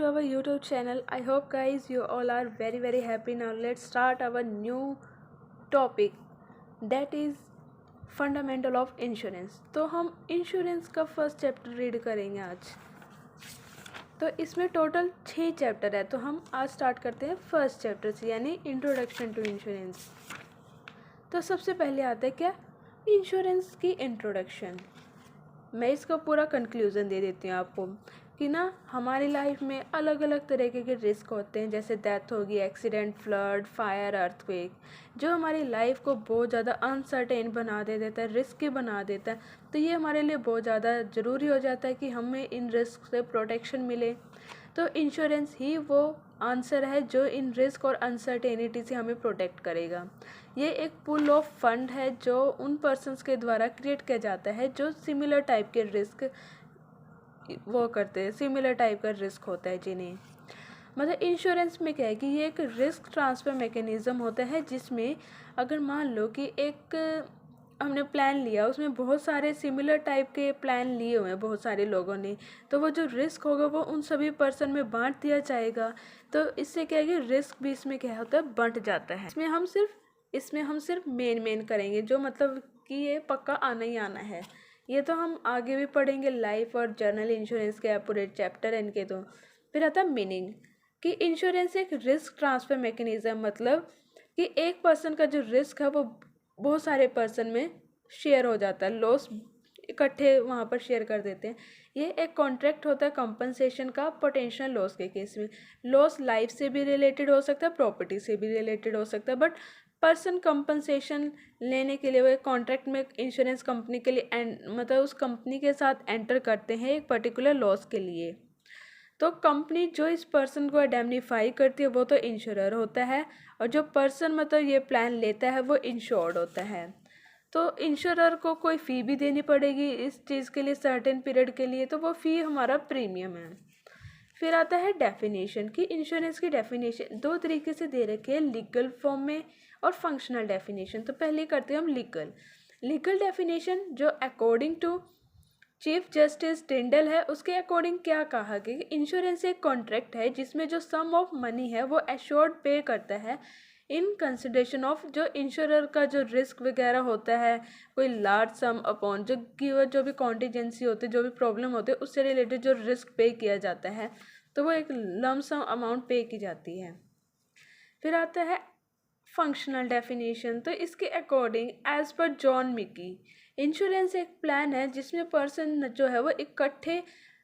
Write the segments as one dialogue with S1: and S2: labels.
S1: to our YouTube channel. I hope guys you all are very happy. Now let's start our new topic, that is fundamental of insurance. तो हम insurance का first chapter read करेंगे आज. तो इसमें total 6 chapter है. तो हम आज स्टार्ट करते हैं फर्स्ट चैप्टर से, यानी इंट्रोडक्शन टू इंश्योरेंस. तो सबसे पहले आता है क्या, इंश्योरेंस की इंट्रोडक्शन. मैं इसका पूरा कंक्लूज़न दे देती हूँ आपको कि ना हमारी लाइफ में अलग अलग तरीके के रिस्क होते हैं, जैसे डेथ होगी, एक्सीडेंट, फ्लड, फायर, अर्थक्वेक, जो हमारी लाइफ को बहुत ज़्यादा अनसर्टेन बना देता है, रिस्की बना देता है. तो ये हमारे लिए बहुत ज़्यादा ज़रूरी हो जाता है कि हमें इन रिस्क से प्रोटेक्शन मिले. तो इंश्योरेंस ही वो आंसर है जो इन रिस्क और अनसर्टेनिटी से हमें प्रोटेक्ट करेगा. ये एक पूल ऑफ फंड है जो उन पर्सन्स के द्वारा क्रिएट किया जाता है जो सिमिलर टाइप के रिस्क वो करते हैं, सिमिलर टाइप का रिस्क होता है जिन्हें, मतलब इंश्योरेंस में क्या है कि ये एक रिस्क ट्रांसफ़र मैकेनिज़्म होता है जिसमें अगर मान लो कि एक हमने प्लान लिया, उसमें बहुत सारे सिमिलर टाइप के प्लान लिए हुए हैं बहुत सारे लोगों ने, तो वो जो रिस्क होगा वो उन सभी पर्सन में बांट दिया जाएगा. तो इससे क्या है कि रिस्क भी इसमें क्या होता है, बंट जाता है. इसमें हम सिर्फ मेन करेंगे जो मतलब कि ये पक्का आना ही आना है. ये तो हम आगे भी पढ़ेंगे, लाइफ और जर्नल इंश्योरेंस के पूरे चैप्टर इनके. तो फिर आता है मीनिंग कि इंश्योरेंस एक रिस्क ट्रांसफ़र मैकेनिज़्म, मतलब कि एक पर्सन का जो रिस्क है वो बहुत सारे पर्सन में शेयर हो जाता है, लॉस इकट्ठे वहाँ पर शेयर कर देते हैं. ये एक कॉन्ट्रैक्ट होता है कंपनसेशन का पोटेंशियल लॉस के केस में. लॉस लाइफ से भी रिलेटेड हो सकता है, प्रॉपर्टी से भी रिलेटेड हो सकता है, बट पर्सन कंपनसेशन लेने के लिए वो एक कॉन्ट्रैक्ट में इंश्योरेंस कंपनी के लिए मतलब उस कंपनी के साथ एंटर करते हैं एक पर्टिकुलर लॉस के लिए. तो कंपनी जो इस पर्सन को इंडेमनीफाई करती है वो तो इंश्योरर होता है, और जो पर्सन मतलब ये प्लान लेता है वो इंश्योर्ड होता है. तो इंश्योरर को कोई फ़ी भी देनी पड़ेगी इस चीज़ के लिए सर्टेन पीरियड के लिए, तो वो फ़ी हमारा प्रीमियम है. फिर आता है डेफिनेशन कि इंश्योरेंस की डेफिनेशन दो तरीके से दे रखी है, लीगल फॉर्म में और फंक्शनल डेफिनेशन. तो पहले करते हैं हम लीगल डेफिनेशन, जो according to chief justice Tindal है, उसके अकॉर्डिंग क्या कहा कि इंश्योरेंस एक कॉन्ट्रैक्ट है जिसमें जो सम ऑफ मनी है वो एश्योर्ड पे करता है इन कंसिडरेशन ऑफ जो इंश्योरर का जो रिस्क वगैरह होता है, कोई लार्ज सम अपॉन जो भी कॉन्टीजेंसी होती है, जो भी प्रॉब्लम होती है उससे रिलेटेड जो रिस्क पे किया जाता है, तो वो एक लम सम अमाउंट पे की जाती है. फिर आता है फंक्शनल डेफिनेशन. तो इसके according as per John Mickey, insurance एक प्लान है जिसमें पर्सन जो है वो इकट्ठे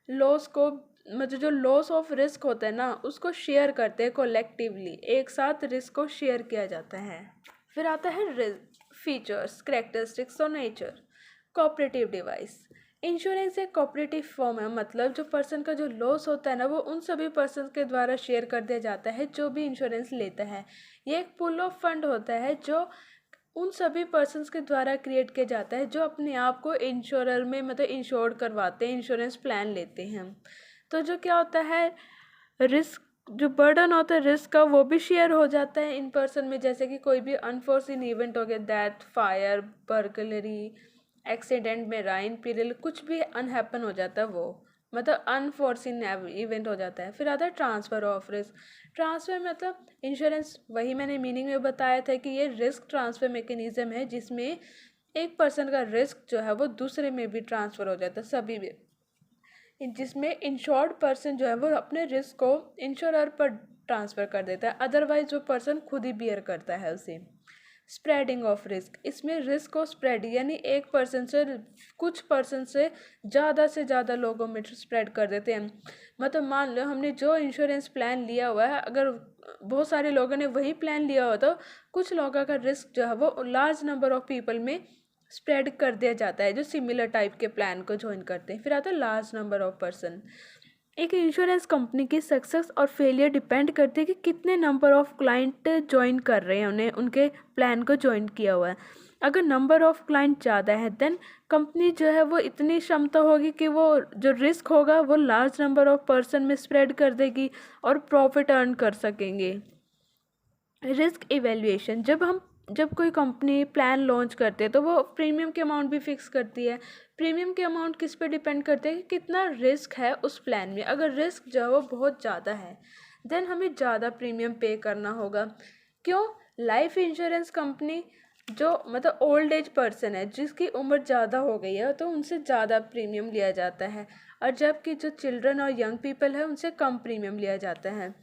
S1: लॉस को, मतलब जो लॉस ऑफ रिस्क होता है ना उसको शेयर करते हैं कोलेक्टिवली, एक साथ रिस्क को शेयर किया जाता है. फिर आता है फीचर्स, कैरेक्टरिस्टिक्स और नेचर. कोऑपरेटिव डिवाइस, इंश्योरेंस एक कोऑपरेटिव फॉर्म है, मतलब जो पर्सन का जो लॉस होता है ना वो उन सभी पर्सन के द्वारा शेयर कर दिया जाता है जो भी इंश्योरेंस लेता है. ये एक पूल ऑफ फंड होता है जो उन सभी पर्सन्स के द्वारा क्रिएट किया जाता है जो अपने आप को इंश्योरर में मतलब इंश्योर्ड करवाते हैं, इंश्योरेंस प्लान लेते हैं. तो जो क्या होता है, रिस्क जो बर्डन होता है रिस्क का वो भी शेयर हो जाता है इन पर्सन में, जैसे कि कोई भी अनफोर्सिन इवेंट हो गया, डेथ, फायर, बर्गलरी, एक्सीडेंट में राइन पीरियल, कुछ भी अनहैपन हो जाता है, वो मतलब अनफोर्सिन इवेंट हो जाता है. फिर आता है ट्रांसफ़र ऑफ रिस्क. ट्रांसफ़र मतलब इंश्योरेंस, वही मैंने मीनिंग में बताया था कि ये रिस्क ट्रांसफ़र मैकेनिज़्म है जिसमें एक पर्सन का रिस्क जो है वो दूसरे में भी ट्रांसफ़र हो जाता है, सभी में, जिसमें इंश्योर्ड पर्सन जो है वो अपने रिस्क को इंश्योरर पर ट्रांसफ़र कर देता है, अदरवाइज वो पर्सन खुद ही बियर करता है उसे. स्प्रेडिंग ऑफ रिस्क, इसमें रिस्क को स्प्रेड यानी एक पर्सन से कुछ पर्सन से ज़्यादा लोगों में स्प्रेड कर देते हैं. मतलब मान लो हमने जो इंश्योरेंस प्लान लिया हुआ है, अगर बहुत सारे लोगों ने वही प्लान लिया हुआ तो कुछ लोगों का रिस्क जो है वो लार्ज नंबर ऑफ पीपल में स्प्रेड कर दिया जाता है जो सिमिलर टाइप के प्लान को ज्वाइन करते हैं. फिर आता है लार्ज नंबर ऑफ पर्सन. एक इंश्योरेंस कंपनी की सक्सेस और फेलियर डिपेंड करती है कि कितने नंबर ऑफ क्लाइंट ज्वाइन कर रहे हैं, उन्हें उनके प्लान को ज्वाइन किया हुआ है. अगर नंबर ऑफ क्लाइंट ज़्यादा है देन कंपनी जो है वो इतनी क्षमता होगी कि वो जो रिस्क होगा वो लार्ज नंबर ऑफ पर्सन में स्प्रेड कर देगी और प्रॉफिट अर्न कर सकेंगे. रिस्क इवेल्युएशन, जब हम जब कोई कंपनी प्लान लॉन्च करती है तो वो प्रीमियम के अमाउंट भी फिक्स करती है। प्रीमियम के अमाउंट किस पे डिपेंड करते हैं कि कितना रिस्क है उस प्लान में। अगर रिस्क जो है वो बहुत ज़्यादा है देन हमें ज़्यादा प्रीमियम पे करना होगा। क्यों? लाइफ इंश्योरेंस कंपनी जो मतलब ओल्ड एज पर्सन है जिसकी उम्र ज़्यादा हो गई है तो उनसे ज़्यादा प्रीमियम लिया जाता है, और जबकि जो चिल्ड्रन और यंग पीपल है उनसे कम प्रीमियम लिया जाता है।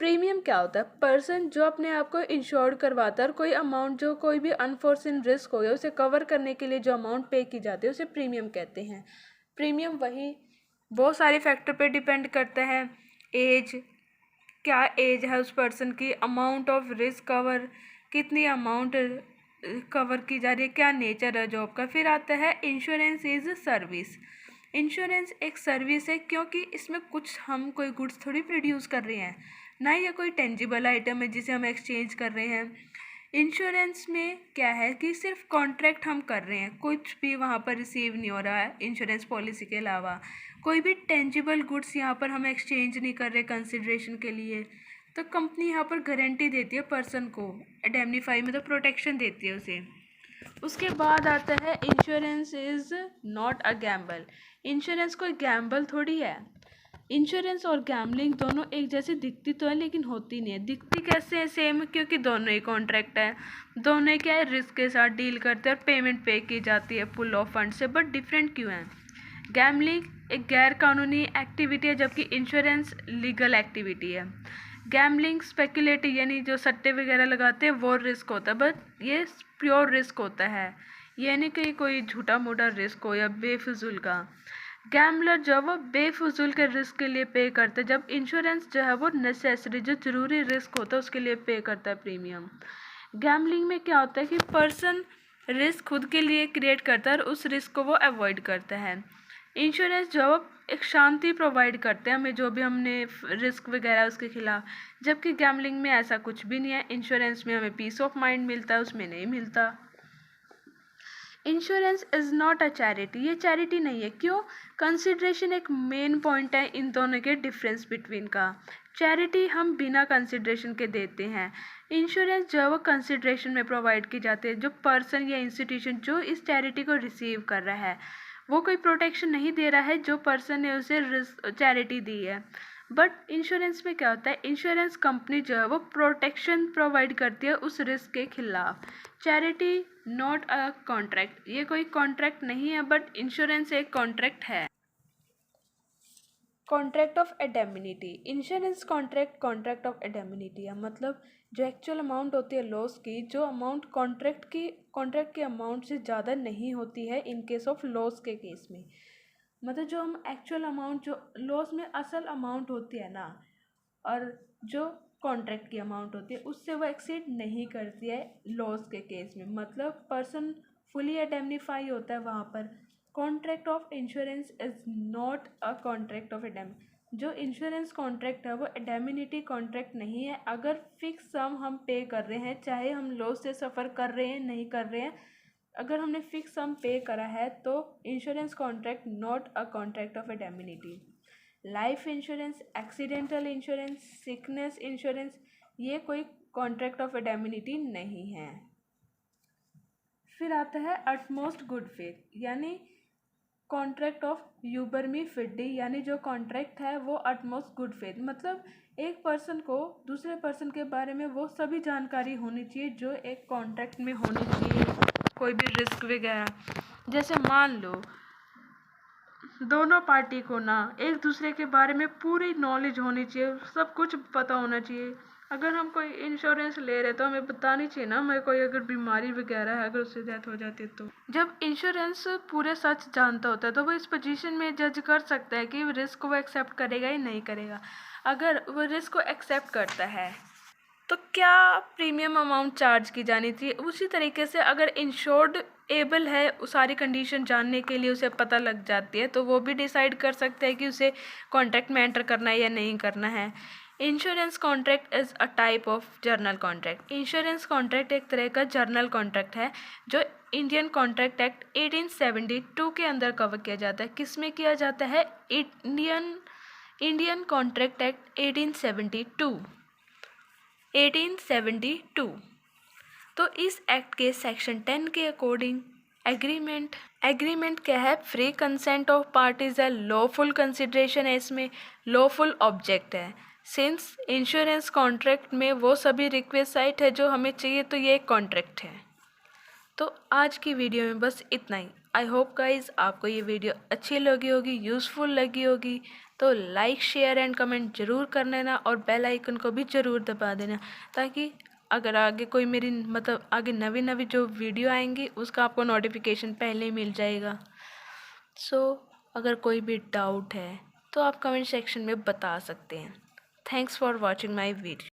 S1: प्रीमियम क्या होता है? पर्सन जो अपने आप को इंश्योर्ड करवाता है और कोई अमाउंट जो कोई भी अनफोर्सिन रिस्क हो गया उसे कवर करने के लिए जो अमाउंट पे की जाती है उसे प्रीमियम कहते हैं। प्रीमियम वही बहुत सारे फैक्टर पे डिपेंड करता है। एज, क्या एज है उस पर्सन की, अमाउंट ऑफ रिस्क कवर, कितनी अमाउंट कवर की जा रही है, क्या नेचर है जॉब का। फिर आता है इंश्योरेंस इज सर्विस। इंश्योरेंस एक सर्विस है क्योंकि इसमें कुछ हम कोई गुड्स थोड़ी प्रोड्यूस कर रहे हैं, ना ये कोई टेंजिबल आइटम है जिसे हम एक्सचेंज कर रहे हैं। इंश्योरेंस में क्या है कि सिर्फ कॉन्ट्रैक्ट हम कर रहे हैं, कुछ भी वहाँ पर रिसीव नहीं हो रहा है इंश्योरेंस पॉलिसी के अलावा। कोई भी टेंजिबल गुड्स यहाँ पर हम एक्सचेंज नहीं कर रहे कंसिडरेशन के लिए। तो कंपनी यहाँ पर गारंटी देती है पर्सन को, इंडेमनीफाई मतलब प्रोटेक्शन देती है उसे। उसके बाद आता है insurance is not a gamble. Insurance कोई गैम्बल थोड़ी है। इंश्योरेंस और गैम्बलिंग दोनों एक जैसी दिखती तो है लेकिन होती नहीं है। दिखती कैसे है सेम? क्योंकि दोनों ही कॉन्ट्रैक्ट है, दोनों ही क्या है रिस्क के साथ डील करते हैं और पेमेंट पे की जाती है पुल ऑफ फंड से। बट डिफरेंट क्यों है? गैम्बलिंग एक गैर कानूनी एक्टिविटी है जबकि इंश्योरेंस लीगल एक्टिविटी है। गैम्बलिंग स्पेकुलेटिव यानी जो सट्टे वगैरह लगाते हैं वो रिस्क होता है, बट ये प्योर रिस्क होता है, ये नहीं कि कोई झूठा मोटा रिस्क हो या बेफिजूल का। गैम्बलर जो है वो बेफिजूल के रिस्क के लिए पे करते हैं, जब इंश्योरेंस जो है वो नेसेसरी जो ज़रूरी रिस्क होता है उसके लिए पे करता है प्रीमियम। गैम्बलिंग में क्या होता है कि पर्सन रिस्क खुद के लिए क्रिएट करता है और उस रिस्क को वो अवॉइड करता है। इंश्योरेंस जो है वो एक शांति प्रोवाइड करते हैं हमें, जो भी हमने रिस्क वगैरह उसके खिलाफ, जबकि गैम्बलिंग में ऐसा कुछ भी नहीं है। इंश्योरेंस में हमें पीस ऑफ माइंड मिलता है, उसमें नहीं मिलता। Insurance is not a charity, ये चैरिटी नहीं है। क्यों? कंसिड्रेशन एक मेन पॉइंट है इन दोनों के डिफरेंस बिटवीन का। चैरिटी हम बिना कंसिड्रेशन के देते हैं, इंश्योरेंस जो है वो कंसिड्रेशन में प्रोवाइड की जाती है। जो पर्सन या इंस्टीट्यूशन जो इस चैरिटी को रिसीव कर रहा है वो कोई प्रोटेक्शन नहीं दे रहा है जो पर्सन ने उसे चैरिटी दी है। बट इंश्योरेंस में क्या होता है? इंश्योरेंस कंपनी जो है वो प्रोटेक्शन प्रोवाइड करती है उस रिस्क के खिलाफ। चैरिटी नॉट अ कॉन्ट्रैक्ट, ये कोई कॉन्ट्रैक्ट नहीं है, बट इंश्योरेंस एक कॉन्ट्रैक्ट है। Contract of indemnity. Insurance contract contract of indemnity है, मतलब जो एक्चुअल अमाउंट होती है लॉस की, जो अमाउंट कॉन्ट्रैक्ट के अमाउंट से ज़्यादा नहीं होती है इन केस ऑफ लॉस के केस में। मतलब जो हम एक्चुअल अमाउंट जो लॉस में असल अमाउंट होती है ना, और जो कॉन्ट्रैक्ट की अमाउंट होती है उससे वो एक्सीड नहीं करती है लॉस के केस में। मतलब पर्सन फुली एडेमनीफाई होता है वहाँ पर। Contract of insurance is not a contract of एडेम। जो इंश्योरेंस कॉन्ट्रैक्ट है वो एडेमिनिटी कॉन्ट्रैक्ट नहीं है। अगर फिक्स सम हम पे कर रहे हैं, चाहे हम लॉस से सफ़र कर रहे हैं नहीं कर रहे हैं, अगर हमने फिक्स सम पे करा है तो insurance contract not a contract of indemnity. Life insurance, accidental insurance, sickness insurance, ये कोई कॉन्ट्रैक्ट ऑफ एडेमिनिटी नहीं है। फिर आता है अटमोस्ट गुड फेथ, यानी कॉन्ट्रैक्ट ऑफ यूबरमी फिडी, यानी जो कॉन्ट्रैक्ट है वो अटमोस्ट गुड फेथ। मतलब एक पर्सन को दूसरे पर्सन के बारे में वो सभी जानकारी होनी चाहिए जो एक कॉन्ट्रैक्ट में होनी चाहिए, कोई भी रिस्क वगैरह। जैसे मान लो दोनों पार्टी को ना एक दूसरे के बारे में पूरी नॉलेज होनी चाहिए, सब कुछ पता होना चाहिए। अगर हम कोई इंश्योरेंस ले रहे तो हमें बतानी चाहिए ना, हमें कोई अगर बीमारी वगैरह है अगर उससे डेथ हो जाती है तो। जब इंश्योरेंस पूरे सच जानता होता है तो वो इस पोजीशन में जज कर सकता है कि रिस्क को वो एक्सेप्ट करेगा या नहीं करेगा। अगर वो रिस्क को एक्सेप्ट करता है तो क्या प्रीमियम अमाउंट चार्ज की जानी चाहिए। उसी तरीके से अगर इंश्योर्ड एबल है उस सारी कंडीशन जानने के लिए उसे पता लग जाती है तो वो भी डिसाइड कर सकता है कि उसे कॉन्ट्रैक्ट में एंटर करना है या नहीं करना है। Insurance contract is a type of journal contract. Insurance contract एक तरह का जर्नल कॉन्ट्रैक्ट है जो इंडियन कॉन्ट्रैक्ट एक्ट 1872 के अंदर कवर किया जाता है। किस में किया जाता है? Indian contract act 1872। तो इस एक्ट के सेक्शन 10 के अकॉर्डिंग एग्रीमेंट क्या है? फ्री कंसेंट ऑफ पार्टीज है, लॉफुल कंसिडरेशन है, इसमें लॉफुल ऑब्जेक्ट है। सिंस इंश्योरेंस कॉन्ट्रैक्ट में वो सभी रिक्वेस्ट साइट है जो हमें चाहिए, तो ये एक कॉन्ट्रैक्ट है। तो आज की वीडियो में बस इतना ही। आई होप गाइज आपको ये वीडियो अच्छी लगी होगी, यूज़फुल लगी होगी। तो लाइक शेयर एंड कमेंट ज़रूर कर लेना और बेल आइकन को भी ज़रूर दबा देना, ताकि अगर आगे कोई मेरी आगे नवी नवी जो वीडियो आएंगी उसका आपको नोटिफिकेशन पहले ही मिल जाएगा। सो अगर कोई भी डाउट है तो आप कमेंट सेक्शन में बता सकते हैं। Thanks for watching my video.